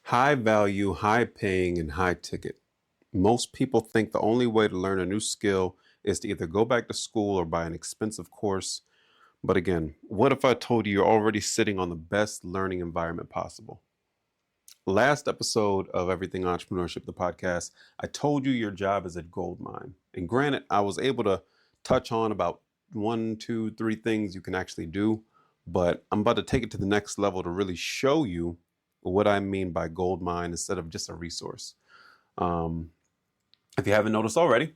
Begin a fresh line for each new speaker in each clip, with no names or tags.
High value, high paying, and high ticket. Most people think the only way to learn a new skill is to either go back to school or buy an expensive course. But again, what if I told you you're already sitting on the best learning environment possible? Last episode of Everything Entrepreneurship, the podcast, I told you your job is a gold mine. And granted, I was able to touch on about one, two, three things you can actually do, but I'm about to take it to the next level to really show you what I mean by gold mine instead of just a resource. Um, if you haven't noticed already,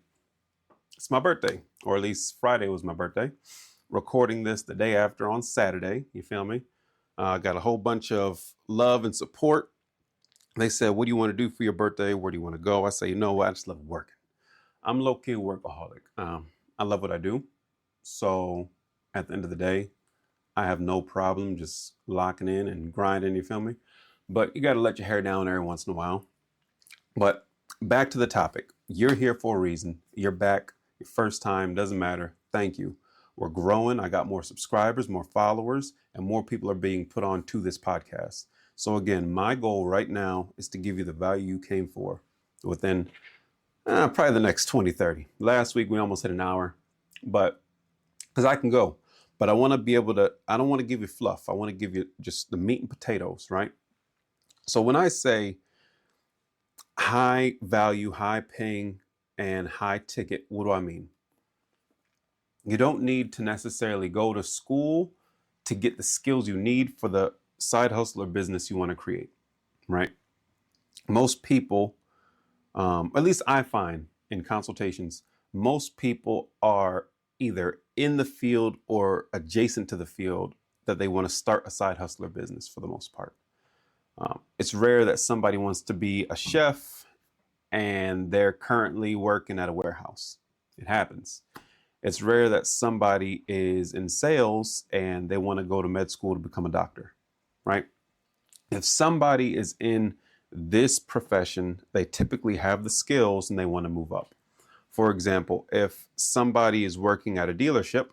it's my birthday, or at least Friday was my birthday. Recording this the day after on Saturday, you feel me? Got a whole bunch of love and support. They said, what do you want to do for your birthday? Where do you want to go? I say, you know what? I just love working. I'm low-key workaholic. I love what I do. So at the end of the day, I have no problem just locking in and grinding, you feel me? But you got to let your hair down every once in a while. But back to the topic. You're here for a reason. You're back. Your first time, doesn't matter. Thank you. We're growing. I got more subscribers, more followers, and more people are being put on to this podcast. So again, my goal right now is to give you the value you came for within probably the next 20, 30. Last week, we almost hit an hour, but because I can go, but I want to be able to, I don't want to give you fluff. I want to give you just the meat and potatoes, right? So when I say high value, high paying, and high ticket, what do I mean? You don't need to necessarily go to school to get the skills you need for the side hustle or business you want to create, right? Most people, at least I find in consultations, most people are either in the field or adjacent to the field that they want to start a side hustler business for the most part. It's rare that somebody wants to be a chef and they're currently working at a warehouse. It happens. It's rare that somebody is in sales and they want to go to med school to become a doctor, right? If somebody is in this profession, they typically have the skills and they want to move up. For example, if somebody is working at a dealership,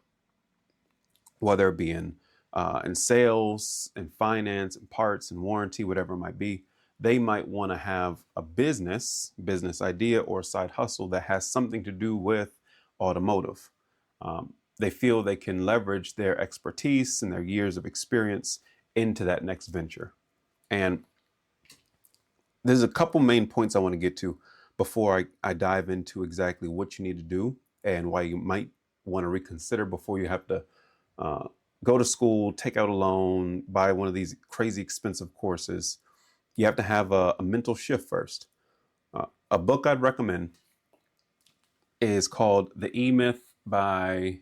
whether it be in sales, in finance, in parts, and warranty, whatever it might be, they might want to have a business idea or side hustle that has something to do with automotive. They feel they can leverage their expertise and their years of experience into that next venture. And there's a couple main points I want to get to before I dive into exactly what you need to do and why you might want to reconsider before you have to go to school, take out a loan, buy one of these crazy expensive courses. You have to have a mental shift first. A book I'd recommend is called The E-Myth by,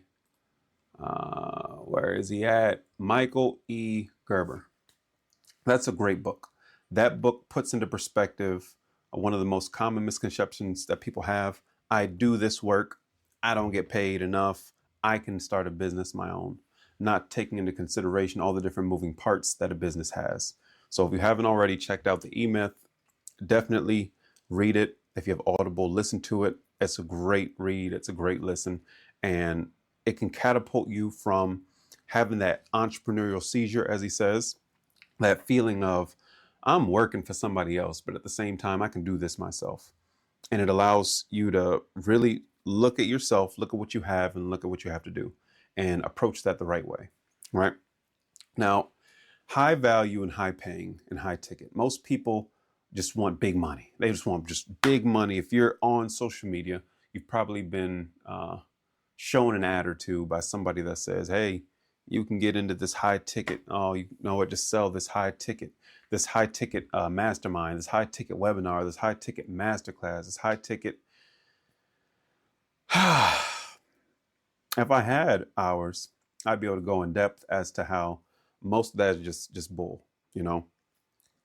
where is he at? Michael E. Gerber. That's a great book. That book puts into perspective one of the most common misconceptions that people have. I do this work. I don't get paid enough. I can start a business my own, not taking into consideration all the different moving parts that a business has. So if you haven't already checked out the E-Myth, definitely read it. If you have Audible, listen to it. It's a great read. It's a great listen. And it can catapult you from having that entrepreneurial seizure, as he says, that feeling of I'm working for somebody else, but at the same time, I can do this myself. And it allows you to really look at yourself, look at what you have, and look at what you have to do and approach that the right way, right? Now, high value and high paying and high ticket. Most people just want big money. They just want just big money. If you're on social media, you've probably been shown an ad or two by somebody that says, hey, you can get into this high ticket. Oh, you know what? Just sell this high ticket mastermind, this high ticket webinar, this high ticket masterclass, this high ticket. If I had hours, I'd be able to go in depth as to how most of that is just bull. You know,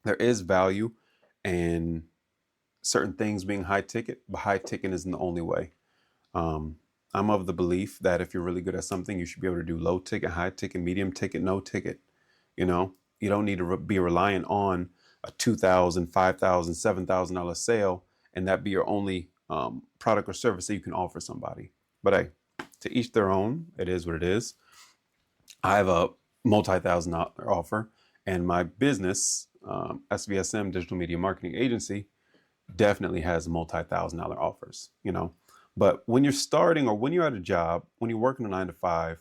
there is value in certain things being high ticket, but high ticket isn't the only way. I'm of the belief that if you're really good at something, you should be able to do low ticket, high ticket, medium ticket, no ticket. You know, you don't need to be reliant on a $2,000, $5,000, $7,000 sale and that be your only product or service that you can offer somebody. But hey, to each their own. It is what it is. I have a multi-$1,000 offer, and my business, SVSM, Digital Media Marketing Agency, definitely has multi-$1,000 offers, But when you're starting or when you're at a job, when you're working a 9 to 5,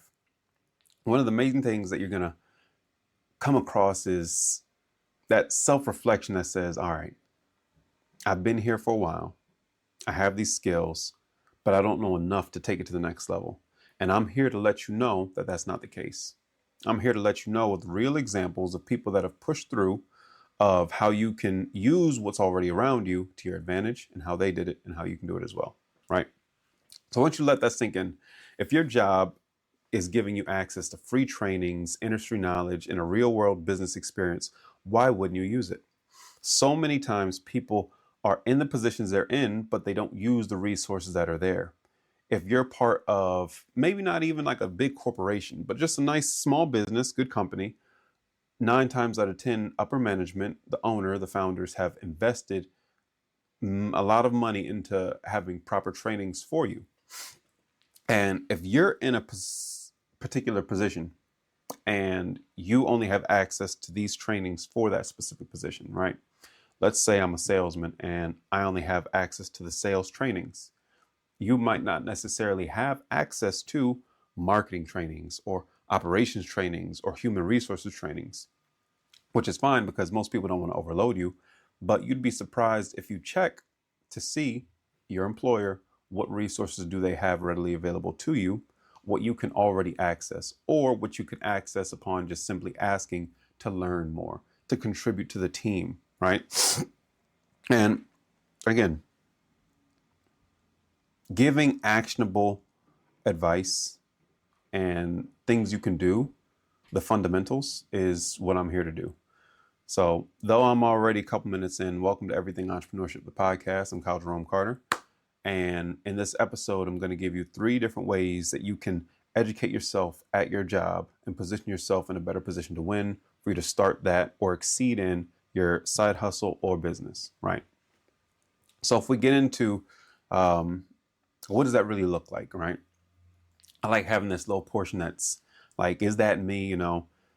one of the main things that you're going to come across is that self-reflection that says, all right, I've been here for a while. I have these skills, but I don't know enough to take it to the next level. And I'm here to let you know that that's not the case. I'm here to let you know with real examples of people that have pushed through, of how you can use what's already around you to your advantage and how they did it and how you can do it as well, right? So once you let that sink in, if your job is giving you access to free trainings, industry knowledge, and a real world business experience, why wouldn't you use it? So many times people are in the positions they're in, but they don't use the resources that are there. If you're part of maybe not even like a big corporation, but just a nice small business, good company, 9 times out of 10, upper management, the owner, the founders have invested a lot of money into having proper trainings for you. And if you're in a particular position and you only have access to these trainings for that specific position, right? Let's say I'm a salesman and I only have access to the sales trainings. You might not necessarily have access to marketing trainings or operations trainings or human resources trainings, which is fine because most people don't want to overload you. But you'd be surprised if you check to see your employer, what resources do they have readily available to you, what you can already access, or what you can access upon just simply asking to learn more, to contribute to the team, right? And again, giving actionable advice and things you can do, the fundamentals, is what I'm here to do. So though I'm already a couple minutes in, welcome to Everything Entrepreneurship, the podcast. I'm Kyle Jerome Carter. And in this episode, I'm going to give you 3 different ways that you can educate yourself at your job and position yourself in a better position to win, for you to start that or exceed in your side hustle or business, right? So if we get into what does that really look like, right? I like having this little portion that's like, is that me,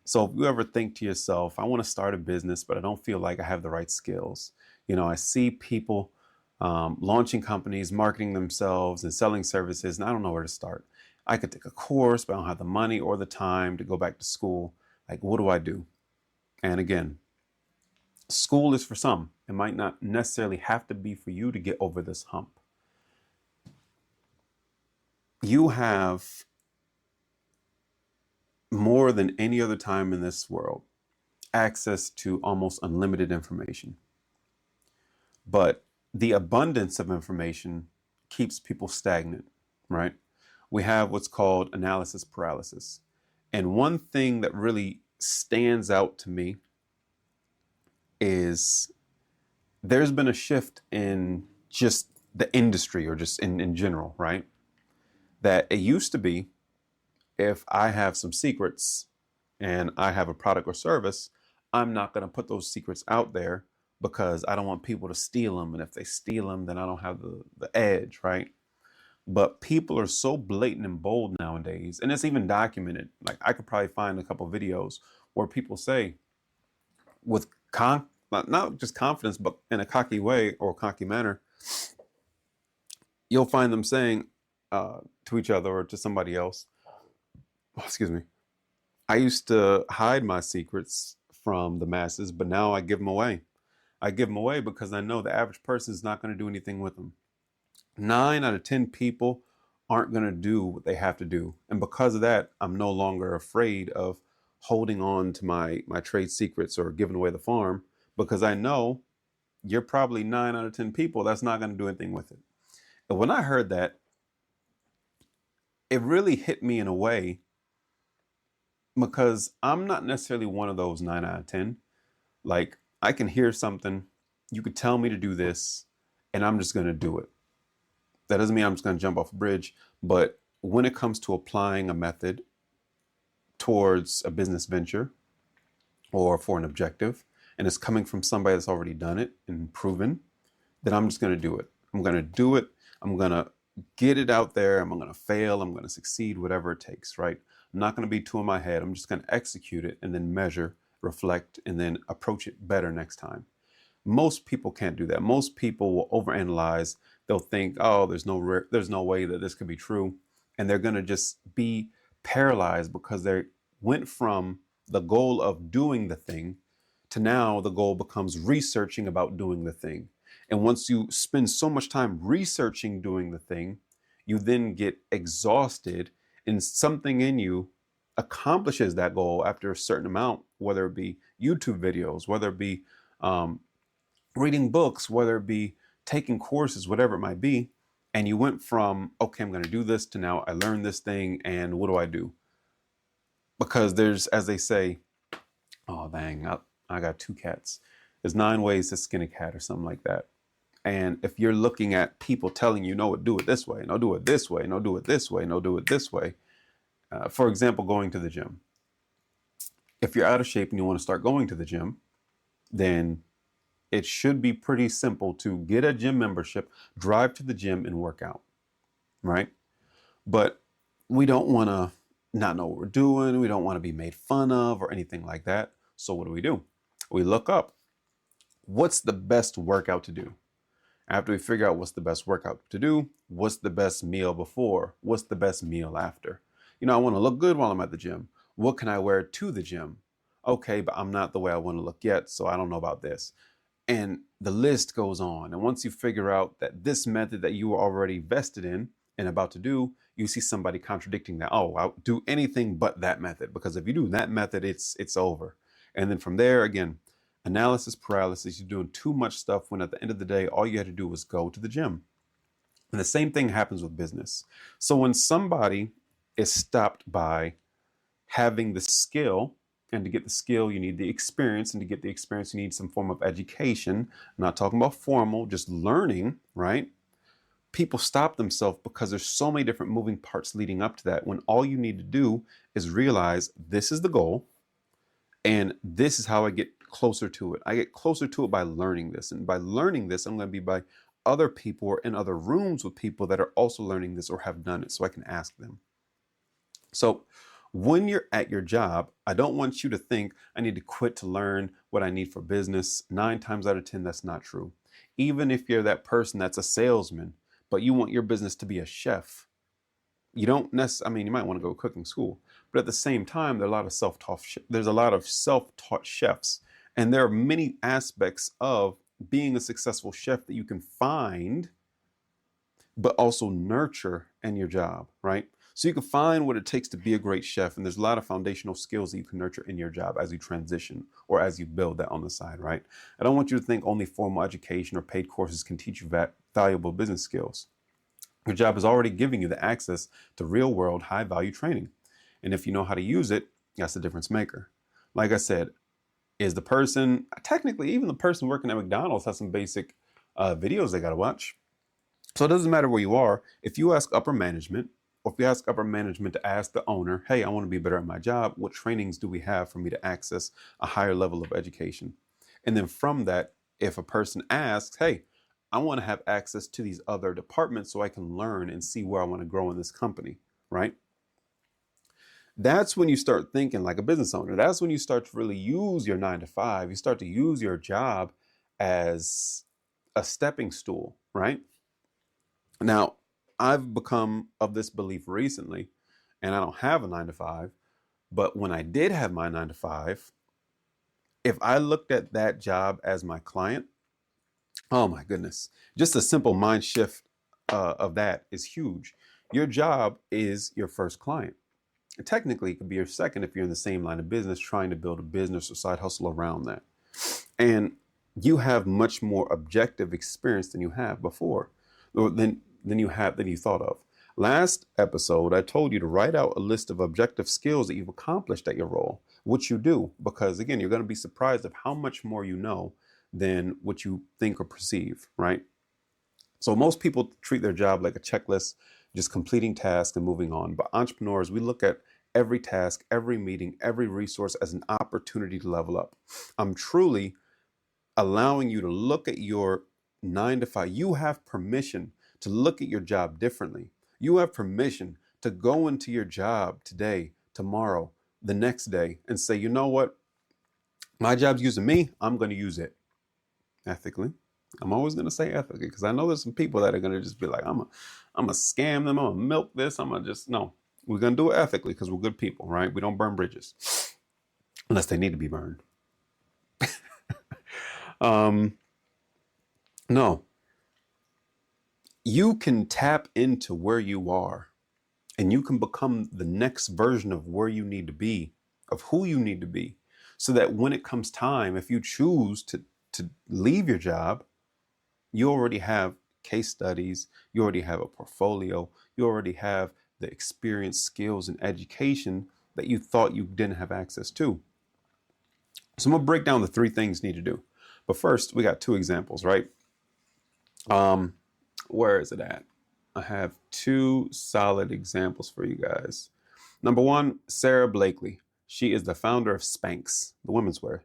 So if you ever think to yourself, I want to start a business, but I don't feel like I have the right skills. I see people launching companies, marketing themselves and selling services, and I don't know where to start. I could take a course, but I don't have the money or the time to go back to school. Like, what do I do? And again, school is for some. It might not necessarily have to be for you to get over this hump. You have more than any other time in this world access to almost unlimited information. But the abundance of information keeps people stagnant, right? We have what's called analysis paralysis. And one thing that really stands out to me is there's been a shift in just the industry, or just in general, right? That it used to be, if I have some secrets and I have a product or service, I'm not going to put those secrets out there because I don't want people to steal them. And if they steal them, then I don't have the edge, right? But people are so blatant and bold nowadays, and it's even documented. Like, I could probably find a couple videos where people say, with not just confidence, but in a cocky way or cocky manner, you'll find them saying to each other or to somebody else, excuse me, I used to hide my secrets from the masses, but now I give them away. I give them away because I know the average person is not going to do anything with them. 9 out of 10 people aren't going to do what they have to do. And because of that, I'm no longer afraid of holding on to my trade secrets or giving away the farm, because I know you're probably 9 out of 10 people that's not going to do anything with it. And when I heard that, it really hit me in a way, because I'm not necessarily one of those 9 out of 10. Like, I can hear something, you could tell me to do this, and I'm just going to do it. That doesn't mean I'm just going to jump off a bridge. But when it comes to applying a method towards a business venture or for an objective, and it's coming from somebody that's already done it and proven, then I'm just going to do it. I'm going to do it. I'm going to get it out there. I'm going to fail. I'm going to succeed, whatever it takes, right? I'm not going to be too in my head. I'm just going to execute it and then measure reflect, and then approach it better next time. Most people can't do that. Most people will overanalyze. They'll think, oh, there's no way that this could be true. And they're going to just be paralyzed because they went from the goal of doing the thing to now the goal becomes researching about doing the thing. And once you spend so much time researching doing the thing, you then get exhausted, and something in you accomplishes that goal after a certain amount, whether it be YouTube videos, whether it be reading books, whether it be taking courses, whatever it might be. And you went from, okay, I'm going to do this to now I learned this thing. And what do I do? Because there's, as they say, oh, dang, I got 2 cats. There's 9 ways to skin a cat or something like that. And if you're looking at people telling you, no, do it this way, no, do it this way, no, do it this way, no, do it this way. For example, going to the gym. If you're out of shape and you want to start going to the gym, then it should be pretty simple to get a gym membership, drive to the gym and work out, right? But we don't want to not know what we're doing. We don't want to be made fun of or anything like that. So what do? We look up what's the best workout to do. After we figure out what's the best workout to do, what's the best meal before, what's the best meal after? You know, I want to look good while I'm at the gym. What can I wear to the gym? Okay, but I'm not the way I want to look yet, so I don't know about this. And the list goes on. And once you figure out that this method that you were already vested in and about to do, you see somebody contradicting that. Oh, I'll do anything but that method, because if you do that method, it's over. And then from there, again, analysis paralysis. You're doing too much stuff when at the end of the day, all you had to do was go to the gym. And the same thing happens with business. So when somebody is stopped by having the skill, and to get the skill, you need the experience. And to get the experience, you need some form of education. I'm not talking about formal, just learning, right? People stop themselves because there's so many different moving parts leading up to that, when all you need to do is realize this is the goal and this is how I get closer to it. I get closer to it by learning this. And by learning this, I'm going to be by other people or in other rooms with people that are also learning this or have done it, so I can ask them. So when you're at your job, I don't want you to think I need to quit to learn what I need for business. 9 times out of 10, that's not true. Even if you're that person that's a salesman, but you want your business to be a chef, you don't necessarily, I mean, you might want to go to cooking school, but at the same time, there's a lot of self-taught chefs. And there are many aspects of being a successful chef that you can find, but also nurture in your job, right? So you can find what it takes to be a great chef. And there's a lot of foundational skills that you can nurture in your job as you transition or as you build that on the side, right? I don't want you to think only formal education or paid courses can teach you valuable business skills. Your job is already giving you the access to real world, high value training. And if you know how to use it, that's the difference maker. Like I said, is the person, technically even the person working at McDonald's has some basic videos they got to watch. So it doesn't matter where you are. If you ask upper management, or if you ask upper management to ask the owner, hey, I want to be better at my job, what trainings do we have for me to access a higher level of education? And then from that, if a person asks, hey, I want to have access to these other departments so I can learn and see where I want to grow in this company, right? That's when you start thinking like a business owner. That's when you start to really use your 9 to 5. You start to use your job as a stepping stool, right? Now, I've become of this belief recently, and I don't have a 9 to 5, but when I did have my 9 to 5, if I looked at that job as my client, oh my goodness, just a simple mind shift of that is huge. Your job is your first client. And technically, it could be your second if you're in the same line of business, trying to build a business or side hustle around that. And you have much more objective experience than you have before, or than you thought of. Last episode, I told you to write out a list of objective skills that you've accomplished at your role, which you do, because again, you're going to be surprised of how much more you know than what you think or perceive, right? So most people treat their job like a checklist, just completing tasks and moving on. But entrepreneurs, we look at every task, every meeting, every resource as an opportunity to level up. I'm truly allowing you to look at your 9 to 5. You have permission to look at your job differently. You have permission to go into your job today, tomorrow, the next day, and say, you know what? My job's using me. I'm going to use it ethically. I'm always going to say ethically because I know there's some people that are going to just be like, I'm a scam them. I'm gonna milk this. I'm gonna just no. We're going to do it ethically because we're good people, right? We don't burn bridges unless they need to be burned. Um, no, you can tap into where you are and you can become the next version of where you need to be, of who you need to be, so that when it comes time, if you choose to leave your job, you already have case studies, you already have a portfolio, you already have the experience, skills, and education that you thought you didn't have access to. So I'm gonna break down the three things you need to do. But first, we got two examples, right? Um, where is it at? I have two solid examples for you guys. Number one, Sarah Blakely. She is the founder of Spanx, the women's wear.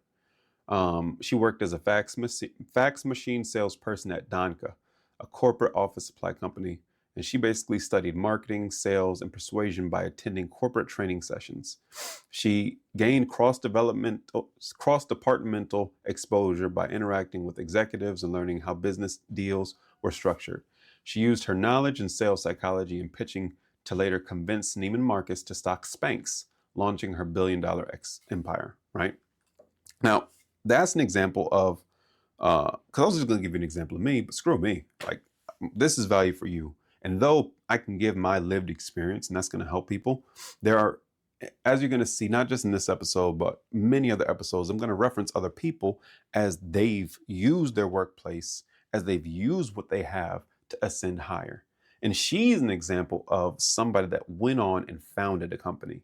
She worked as a fax machine salesperson at Donka, a corporate office supply company, and she basically studied marketing, sales, and persuasion by attending corporate training sessions. She gained cross-departmental exposure by interacting with executives and learning how business deals were structured. She used her knowledge in sales psychology and pitching to later convince Neiman Marcus to stock Spanx, launching her billion-dollar empire, right? Now, that's an example of, because I was just going to give you an example of me, but screw me. Like, this is value for you. And though I can give my lived experience and that's going to help people, there are, as you're going to see, not just in this episode, but many other episodes, I'm going to reference other people as they've used their workplace, as they've used what they have to ascend higher. And she's an example of somebody that went on and founded a company.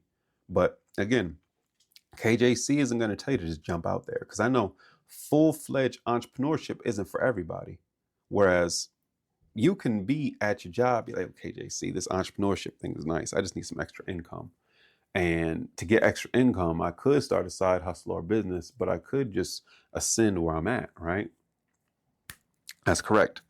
But again, KJC isn't going to tell you to just jump out there because I know full-fledged entrepreneurship isn't for everybody. Whereas you can be at your job, be like, KJC, this entrepreneurship thing is nice. I just need some extra income. And to get extra income, I could start a side hustle or business, but I could just ascend where I'm at, right? That's correct.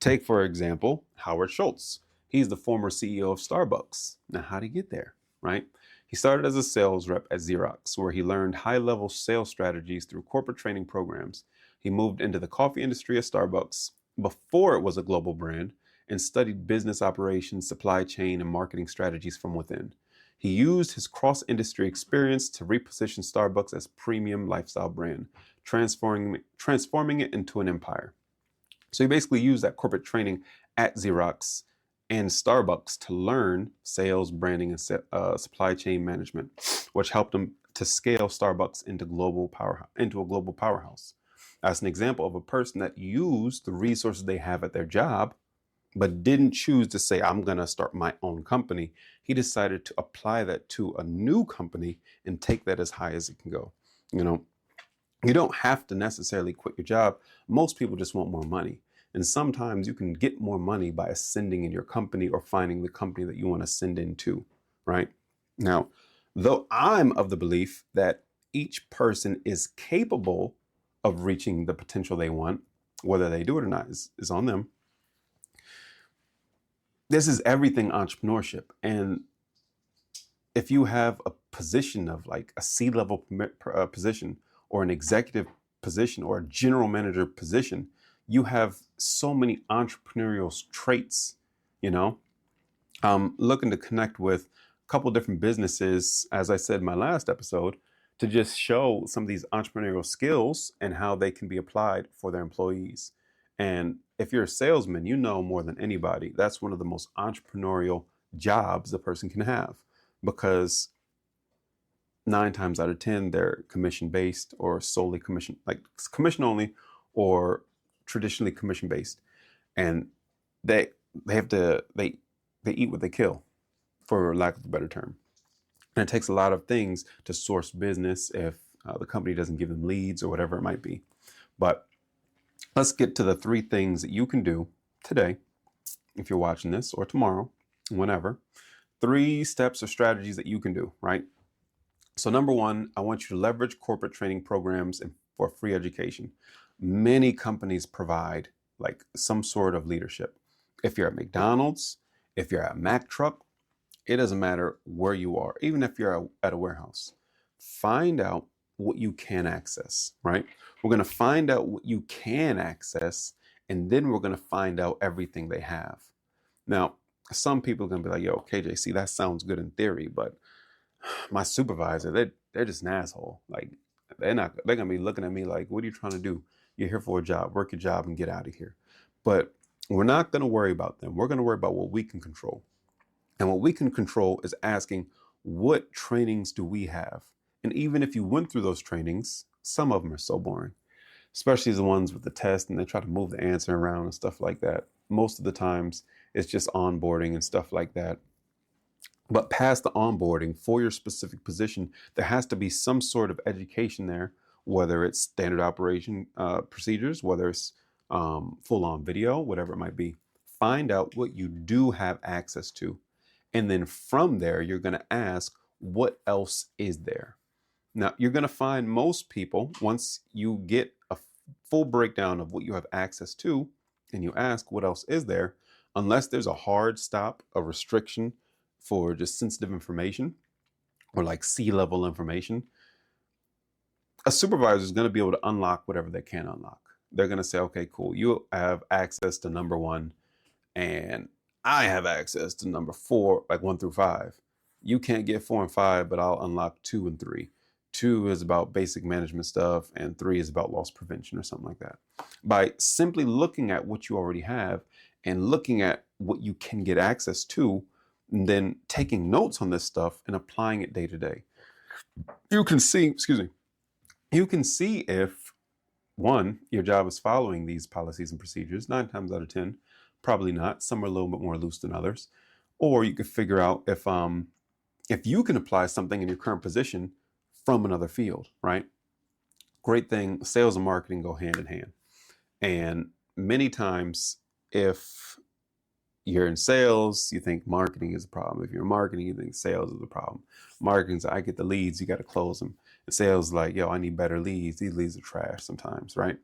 Take, for example, Howard Schultz. He's the former CEO of Starbucks. Now, how'd he get there, right? He started as a sales rep at Xerox, where he learned high-level sales strategies through corporate training programs. He moved into the coffee industry at Starbucks before it was a global brand and studied business operations, supply chain, and marketing strategies from within. He used his cross-industry experience to reposition Starbucks as a premium lifestyle brand, transforming it into an empire. So he basically used that corporate training at Xerox and Starbucks to learn sales, branding, and supply chain management, which helped him to scale Starbucks into a global powerhouse. That's an example of a person that used the resources they have at their job, but didn't choose to say, I'm going to start my own company. He decided to apply that to a new company and take that as high as it can go. You know, you don't have to necessarily quit your job. Most people just want more money. And sometimes you can get more money by ascending in your company or finding the company that you want to ascend into, right? Now, though I'm of the belief that each person is capable of reaching the potential they want, whether they do it or not is on them. This is everything entrepreneurship. And if you have a position of like a C-level position or an executive position or a general manager position, you have so many entrepreneurial traits, you know. Looking to connect with a couple different businesses, as I said in my last episode, to just show some of these entrepreneurial skills and how they can be applied for their employees. And if you're a salesman, you know more than anybody, that's one of the most entrepreneurial jobs a person can have, because 9 times out of 10, they're commission based or solely commission, like commission only or traditionally commission based. And they have to, they eat what they kill, for lack of a better term. And it takes a lot of things to source business if the company doesn't give them leads or whatever it might be. But let's get to the 3 things that you can do today, if you're watching this, or tomorrow, whenever. 3 steps or strategies that you can do, right? So number 1, I want you to leverage corporate training programs and for free education. Many companies provide like some sort of leadership. If you're at McDonald's, if you're at Mack Truck, it doesn't matter where you are, even if you're at a warehouse. Find out what you can access, right? We're going to find out what you can access, and then we're going to find out everything they have. Now, some people are going to be like, yo, KJ, see, that sounds good in theory, but my supervisor, they're just an asshole. Like, they're going to be looking at me like, what are you trying to do? You're here for a job, work your job and get out of here. But we're not going to worry about them. We're going to worry about what we can control. And what we can control is asking, what trainings do we have? And even if you went through those trainings, some of them are so boring, especially the ones with the test and they try to move the answer around and stuff like that. Most of the times it's just onboarding and stuff like that. But past the onboarding for your specific position, there has to be some sort of education there, whether it's standard operation procedures, whether it's full-on video, whatever it might be. Find out what you do have access to. And then from there, you're going to ask, what else is there? Now, you're going to find most people, once you get a full breakdown of what you have access to, and you ask, what else is there? Unless there's a hard stop, a restriction for just sensitive information or like C-level information, a supervisor is going to be able to unlock whatever they can unlock. They're going to say, okay, cool. You have access to number 1 and I have access to number 4, like 1 through 5. You can't get 4 and 5, but I'll unlock 2 and 3. 2 is about basic management stuff and 3 is about loss prevention or something like that. By simply looking at what you already have and looking at what you can get access to, and then taking notes on this stuff and applying it day to day, you can see, you can see if, one, your job is following these policies and procedures. 9 times out of 10, probably not. Some are a little bit more loose than others. Or you could figure out if you can apply something in your current position from another field, right? Great thing, sales and marketing go hand in hand. And many times, if you're in sales, you think marketing is a problem. If you're in marketing, you think sales is a problem. Marketing's, I get the leads, you got to close them. And sales is like, yo, I need better leads. These leads are trash sometimes, right?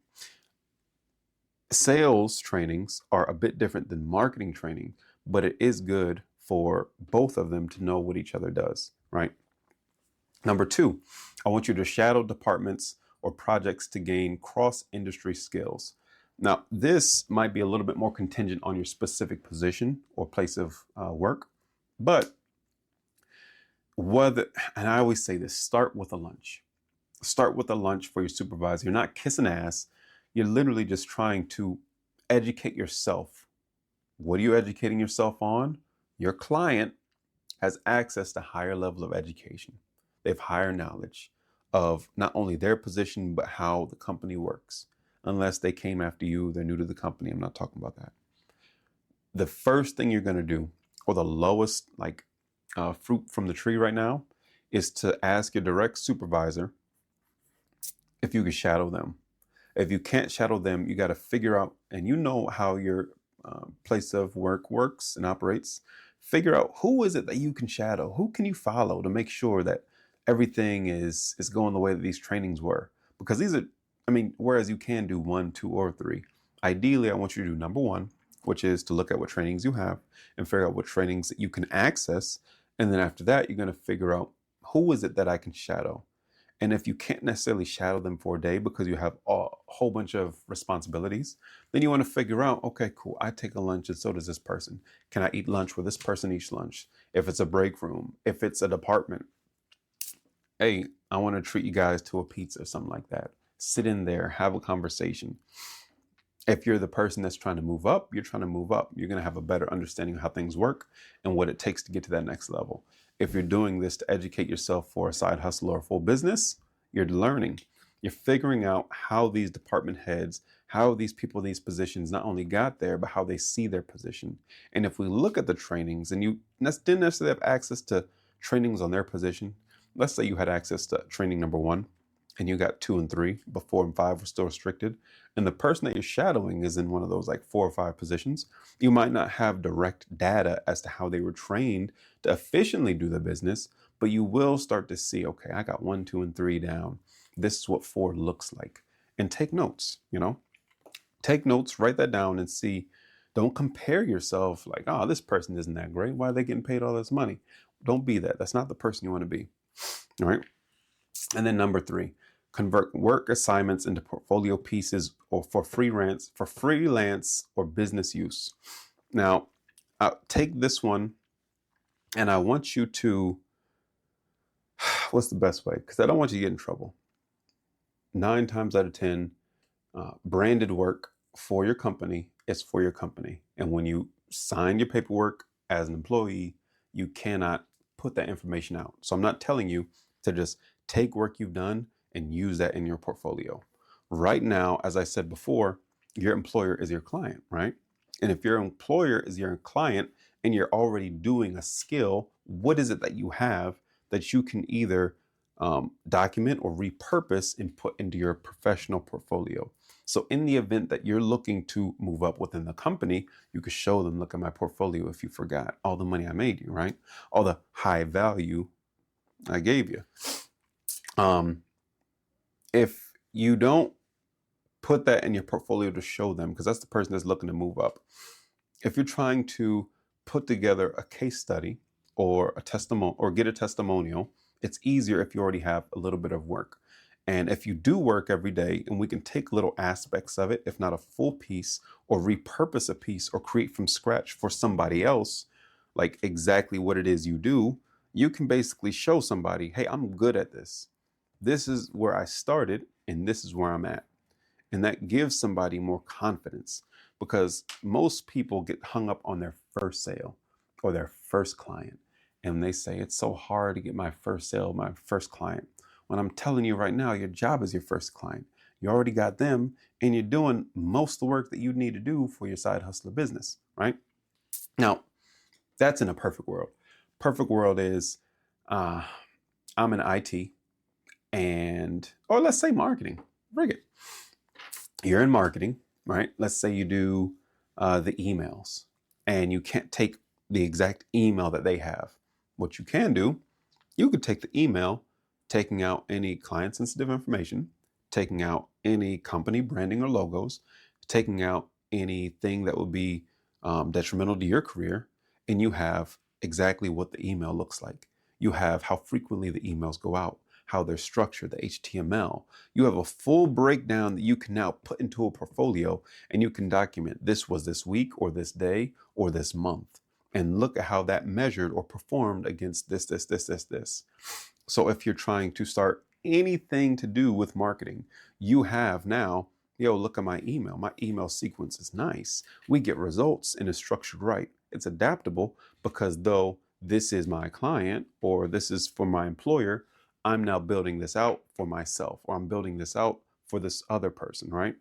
Sales trainings are a bit different than marketing training, but it is good for both of them to know what each other does, right? Number 2, I want you to shadow departments or projects to gain cross-industry skills. Now, this might be a little bit more contingent on your specific position or place of work, but and I always say this, start with a lunch. Start with a lunch for your supervisor. You're not kissing ass. You're literally just trying to educate yourself. What are you educating yourself on? Your client has access to higher level of education. They have higher knowledge of not only their position, but how the company works. Unless they came after you, they're new to the company. I'm not talking about that. The first thing you're going to do, or the lowest fruit from the tree right now, is to ask your direct supervisor if you can shadow them. If you can't shadow them, you got to figure out, and you know how your place of work works and operates. Figure out who is it that you can shadow? Who can you follow to make sure that everything is going the way that these trainings were? Because these are, whereas you can do 1, 2, or 3, ideally I want you to do number 1, which is to look at what trainings you have and figure out what trainings that you can access. And then after that, you're going to figure out who is it that I can shadow. And if you can't necessarily shadow them for a day because you have a whole bunch of responsibilities, then you want to figure out, okay, cool, I take a lunch and so does this person. Can I eat lunch where this person eats lunch? If it's a break room, if it's a department, hey, I want to treat you guys to a pizza or something like that. Sit in there, have a conversation. If you're the person that's trying to move up, you're trying to move up. You're going to have a better understanding of how things work and what it takes to get to that next level. If you're doing this to educate yourself for a side hustle or a full business, you're learning. You're figuring out how these department heads, how these people in these positions not only got there, but how they see their position. And if we look at the trainings and you didn't necessarily have access to trainings on their position, let's say you had access to training number 1 and you got 2 and 3, but 4 and 5 were still restricted, and the person that you're shadowing is in one of those like 4 or 5 positions, you might not have direct data as to how they were trained to efficiently do the business, but you will start to see, okay, I got 1, 2, and 3 down. This is what 4 looks like. And take notes, Take notes, write that down and see. Don't compare yourself like, oh, this person isn't that great. Why are they getting paid all this money? Don't be that. That's not the person you want to be. All right. And then number 3, Convert work assignments into portfolio pieces or for freelance or business use. Now, I'll take this one and I want you to, what's the best way? Because I don't want you to get in trouble. 9 times out of 10, branded work for your company is for your company. And when you sign your paperwork as an employee, you cannot put that information out. So I'm not telling you to just take work you've done and use that in your portfolio. Right now, as I said before, your employer is your client, right? And if your employer is your client and you're already doing a skill, what is it that you have that you can either document or repurpose and put into your professional portfolio? So in the event that you're looking to move up within the company, you could show them, look at my portfolio if you forgot all the money I made you, right? All the high value I gave you. If you don't put that in your portfolio to show them, because that's the person that's looking to move up. If you're trying to put together a case study or a testimonial or get a testimonial, it's easier if you already have a little bit of work. And if you do work every day and we can take little aspects of it, if not a full piece, or repurpose a piece or create from scratch for somebody else, like exactly what it is you do, you can basically show somebody, hey, I'm good at this. This is where I started and this is where I'm at. And that gives somebody more confidence because most people get hung up on their first sale or their first client. And they say, it's so hard to get my first sale, my first client. When I'm telling you right now, your job is your first client. You already got them and you're doing most of the work that you need to do for your side hustler business, right? Now, that's in a perfect world. Perfect world is I'm in IT or let's say marketing. Bring it. You're in marketing, right? Let's say you do the emails and you can't take the exact email that they have. What you can do, you could take the email, taking out any client sensitive information, taking out any company branding or logos, taking out anything that would be detrimental to your career, and you have exactly what the email looks like. You have how frequently the emails go out, how they're structured, the HTML. You have a full breakdown that you can now put into a portfolio and you can document this was this week or this day or this month. And look at how that measured or performed against this. So if you're trying to start anything to do with marketing, you have now, look at my email. My email sequence is nice. We get results and it's structured right. It's adaptable because though this is my client or this is for my employer, I'm now building this out for myself or I'm building this out for this other person, right?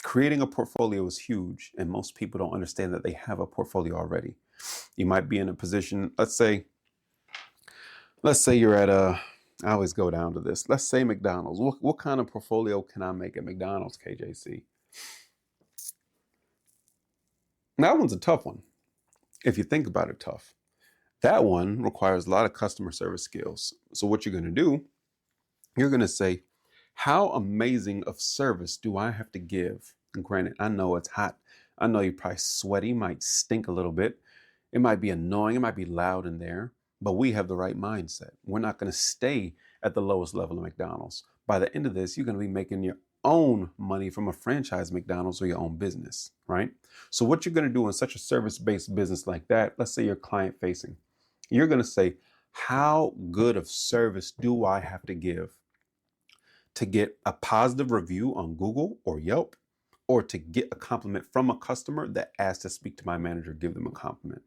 Creating a portfolio is huge and most people don't understand that they have a portfolio already. You might be in a position, let's say you're at I always go down to this. Let's say McDonald's. What kind of portfolio can I make at McDonald's, KJC? That one's a tough one. If you think about it, tough. That one requires a lot of customer service skills. So what you're going to do, you're going to say, how amazing of service do I have to give? And granted, I know it's hot. I know you're probably sweaty, might stink a little bit. It might be annoying. It might be loud in there, but we have the right mindset. We're not going to stay at the lowest level of McDonald's. By the end of this, you're going to be making your own money from a franchise McDonald's or your own business, right? So what you're going to do in such a service-based business like that, let's say you're client facing, you're going to say, how good of service do I have to give to get a positive review on Google or Yelp, or to get a compliment from a customer that asks to speak to my manager, give them a compliment.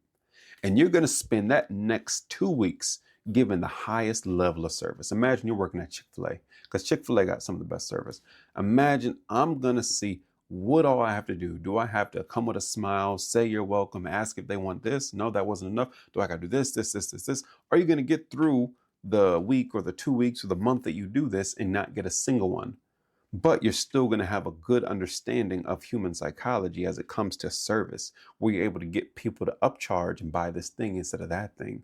And you're going to spend that next 2 weeks giving the highest level of service. Imagine you're working at Chick-fil-A, because Chick-fil-A got some of the best service. Imagine I'm going to see what all I have to do. Do I have to come with a smile, say you're welcome, ask if they want this? No, that wasn't enough. Do I got to do this? Are you going to get through the week or the 2 weeks or the month that you do this and not get a single one? But you're still going to have a good understanding of human psychology as it comes to service, where you're able to get people to upcharge and buy this thing instead of that thing.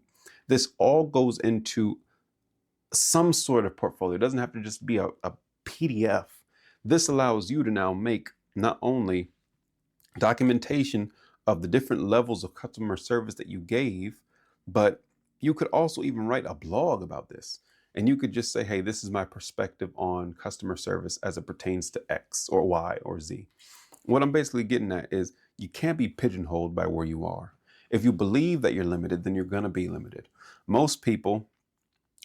This all goes into some sort of portfolio. It doesn't have to just be a PDF. This allows you to now make not only documentation of the different levels of customer service that you gave, but you could also even write a blog about this. And you could just say, hey, this is my perspective on customer service as it pertains to X or Y or Z. What I'm basically getting at is you can't be pigeonholed by where you are. If you believe that you're limited, then you're going to be limited. Most people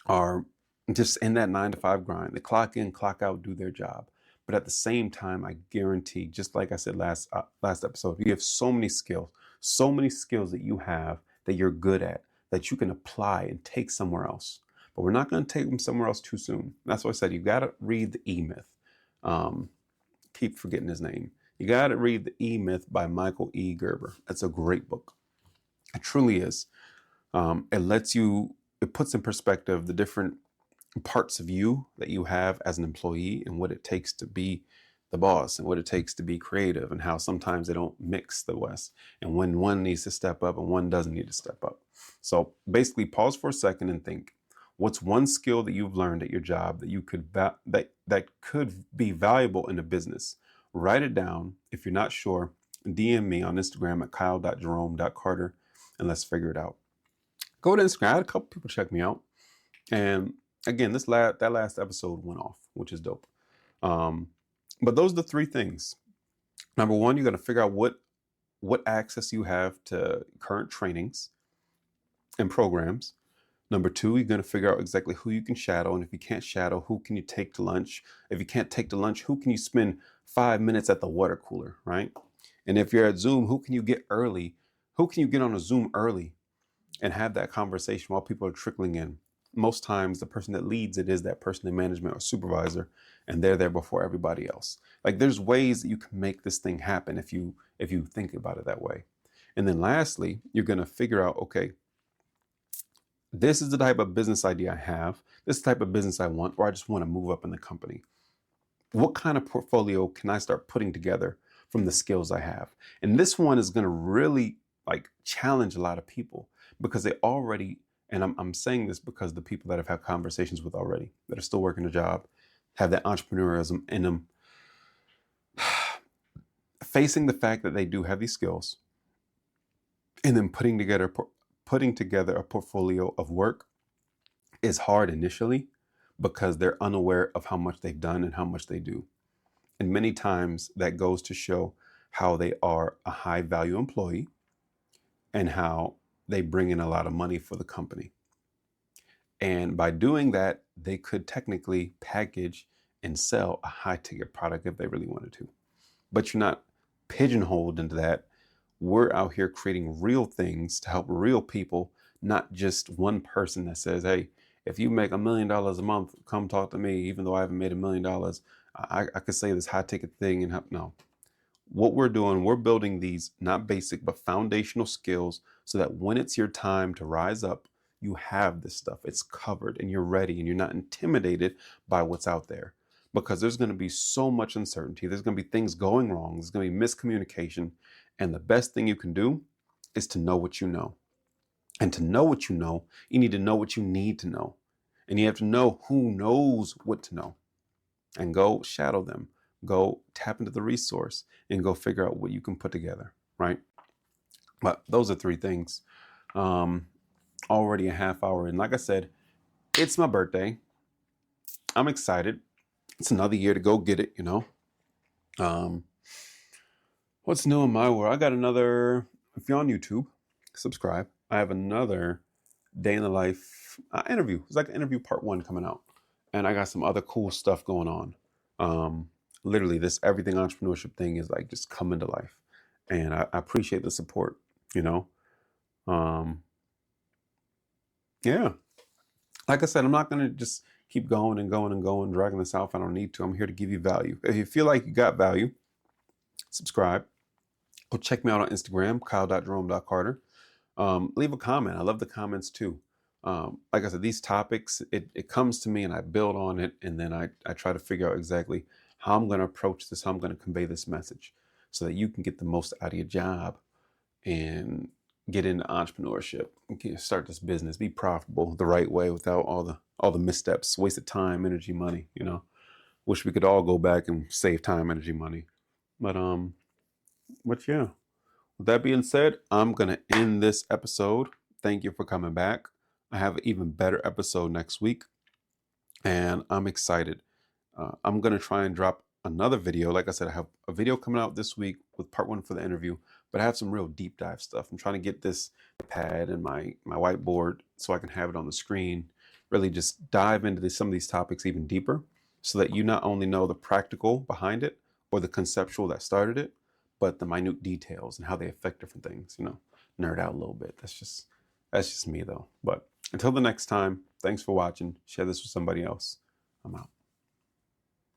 are just in that 9 to 5 grind. They clock in, clock out, do their job. But at the same time, I guarantee, just like I said last episode, you have so many skills that you have that you're good at that you can apply and take somewhere else. But we're not going to take them somewhere else too soon. That's why I said you got to read the E Myth. Keep forgetting his name. You got to read the E Myth by Michael E. Gerber. It's a great book. It truly is. It puts in perspective the different parts of you that you have as an employee and what it takes to be the boss and what it takes to be creative and how sometimes they don't mix the West and when one needs to step up and one doesn't need to step up. So basically pause for a second and think, what's one skill that you've learned at your job that you could that could be valuable in a business? Write it down. If you're not sure, DM me on Instagram at kyle.jerome.carter and let's figure it out. Go to Instagram. I had a couple people check me out. And again, that last episode went off, which is dope. But those are the three things. Number one, you're going to figure out what access you have to current trainings and programs. Number two, you're going to figure out exactly who you can shadow. And if you can't shadow, who can you take to lunch? If you can't take to lunch, who can you spend 5 minutes at the water cooler, right? And if you're at Zoom, who can you get early? Who can you get on a Zoom early and have that conversation while people are trickling in? Most times the person that leads it is that person in management or supervisor, and they're there before everybody else. Like there's ways that you can make this thing happen if you think about it that way. And then lastly, you're going to figure out, okay, this is the type of business idea I have. This is the type of business I want, or I just want to move up in the company. What kind of portfolio can I start putting together from the skills I have? And this one is going to really challenge a lot of people because they already, and I'm saying this because the people that I've had conversations with already that are still working a job have that entrepreneurialism in them. Facing the fact that they do have these skills and then putting together a portfolio of work is hard initially because they're unaware of how much they've done and how much they do. And many times that goes to show how they are a high value employee and how they bring in a lot of money for the company. And by doing that, they could technically package and sell a high ticket product if they really wanted to. But you're not pigeonholed into that. We're out here creating real things to help real people, not just one person that says, hey, if you make $1 million a month, come talk to me, even though I haven't made $1 million. I could say this high ticket thing and help. No. What we're doing, we're building these not basic, but foundational skills so that when it's your time to rise up, you have this stuff. It's covered and you're ready and you're not intimidated by what's out there because there's going to be so much uncertainty. There's going to be things going wrong. There's going to be miscommunication. And the best thing you can do is to know what you know. And to know what you know, you need to know what you need to know. And you have to know who knows what to know. And go shadow them. Go tap into the resource and go figure out what you can put together, right? But those are three things. Already a half hour in. Like I said, it's my birthday. I'm excited. It's another year to go get it, What's new in my world? I got another, if you're on YouTube, subscribe. I have another day in the life interview. It's like interview part 1 coming out. And I got some other cool stuff going on. Literally this everything entrepreneurship thing is just coming to life. And I appreciate the support, Yeah. Like I said, I'm not going to just keep going and going and going, dragging this out if I don't need to. I'm here to give you value. If you feel like you got value, subscribe. Go check me out on Instagram, kyle.jerome.carter. Leave a comment. I love the comments too. Like I said, these topics, it comes to me and I build on it. And then I try to figure out exactly how I'm going to approach this, how I'm going to convey this message so that you can get the most out of your job and get into entrepreneurship, start this business, be profitable the right way without all the missteps, wasted time, energy, money, Wish we could all go back and save time, energy, money. But yeah. With that being said, I'm going to end this episode. Thank you for coming back. I have an even better episode next week. and I'm excited. I'm going to try and drop another video. Like I said, I have a video coming out this week with part 1 for the interview, but I have some real deep dive stuff. I'm trying to get this pad and my whiteboard so I can have it on the screen, really just dive into some of these topics even deeper so that you not only know the practical behind it or the conceptual that started it, but the minute details and how they affect different things, nerd out a little bit. That's just me though. But until the next time, thanks for watching. Share this with somebody else. I'm out.